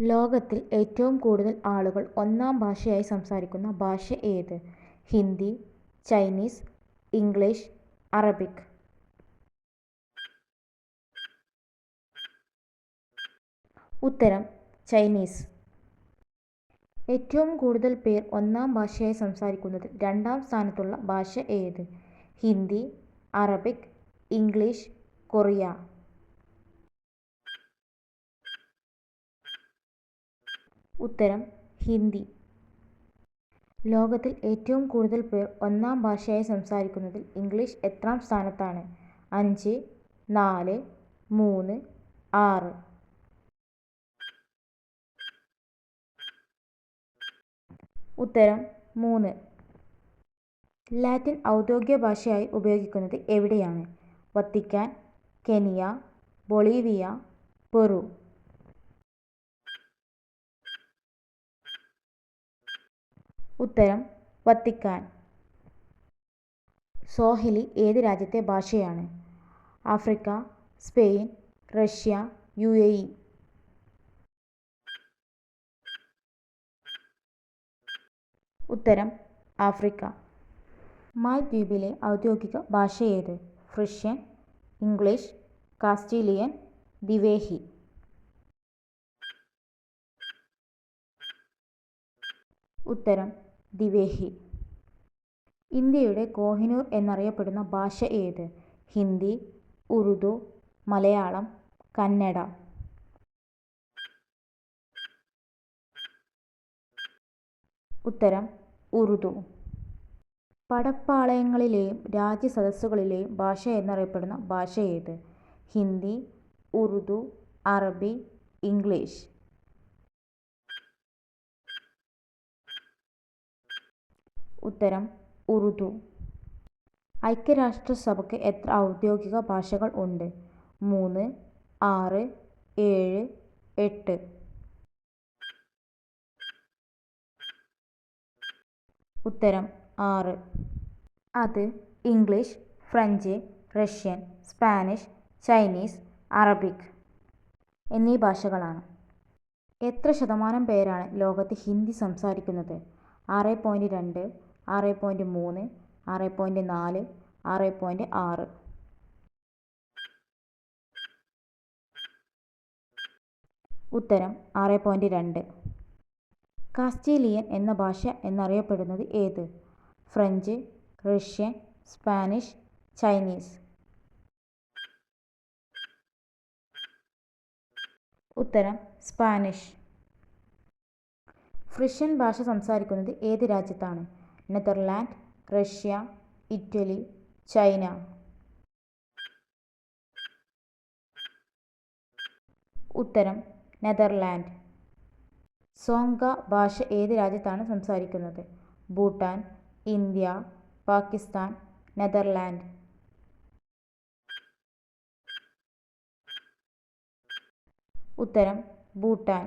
ലോകത്തിൽ ഏറ്റവും കൂടുതൽ ആളുകൾ ഒന്നാം ഭാഷയായി സംസാരിക്കുന്ന ഭാഷ ഏത്? Hindi, Chinese, English, Arabic. ഉത്തരം ചൈനീസ്. ഏറ്റവും കൂടുതൽ പേർ ഒന്നാം ഭാഷയായി സംസാരിക്കുന്നതിൽ രണ്ടാം സ്ഥാനത്തുള്ള ഭാഷ ഏത്? Hindi, Arabic, English, Korea. ഉത്തരം ഹിന്ദി. ലോകത്തിൽ ഏറ്റവും കൂടുതൽ പേർ ഒന്നാം ഭാഷയായി സംസാരിക്കുന്നതിൽ ഇംഗ്ലീഷ് എത്രാം സ്ഥാനത്താണ്? 5, 4, 3, 6. ഉത്തരം 3. ലാറ്റിൻ ഔദ്യോഗിക ഭാഷയായി ഉപയോഗിക്കുന്നത് എവിടെയാണ്? Vatican, Kenya, Bolivia, Peru. ഉത്തരം വത്തിക്കാൻ. സ്വാഹിലി ഏത് രാജ്യത്തെ ഭാഷയാണ്? Africa, Spain, Russia, UAE. ഉത്തരം ആഫ്രിക്ക. മാൽദ്വീപിലെ ഔദ്യോഗിക ഭാഷ ഏത്? Frisian, English, Castilian, Dhivehi. ഉത്തരം ദിവേഹി. ഇന്ത്യയുടെ കോഹിനൂർ എന്നറിയപ്പെടുന്ന ഭാഷ ഏത്? ഹിന്ദി, ഉറുദു, മലയാളം, കന്നഡ. ഉത്തരം ഉറുദു. പടപ്പാളയങ്ങളിലെയും രാജ്യസദസ്സുകളിലെയും ഭാഷ എന്നറിയപ്പെടുന്ന ഭാഷ ഏത്? ഹിന്ദി, ഉറുദു, അറബി, ഇംഗ്ലീഷ്. ഉത്തരം ഉറുദു. ഐക്യരാഷ്ട്രസഭയ്ക്ക് എത്ര ഔദ്യോഗിക ഭാഷകൾ ഉണ്ട്? 3, 6, 7, 8. ഉത്തരം 6. അത് English, French, Russian, Spanish, Chinese, Arabic എന്നീ ഭാഷകളാണ്. എത്ര ശതമാനം പേരാണ് ലോകത്ത് ഹിന്ദി സംസാരിക്കുന്നത്? 6.2, 6.3, 6.4, 6.6. ഉത്തരം 6.2. കാസ്റ്റീലിയൻ എന്ന ഭാഷ എന്നറിയപ്പെടുന്നത് ഏത്? French, Russian, Spanish, Chinese. ഉത്തരം സ്പാനിഷ്. ഫ്രിഷ്യൻ ഭാഷ സംസാരിക്കുന്നത് ഏത് രാജ്യത്താണ്? Netherland, Russia, Italy, China. ഉത്തരം നെതർലാൻഡ്. സോങ്ഗ ഭാഷ ഏത് രാജ്യത്താണ് സംസാരിക്കുന്നത്? ഭൂട്ടാൻ, ഇന്ത്യ, പാകിസ്ഥാൻ, നെതർലാൻഡ്. ഉത്തരം ഭൂട്ടാൻ.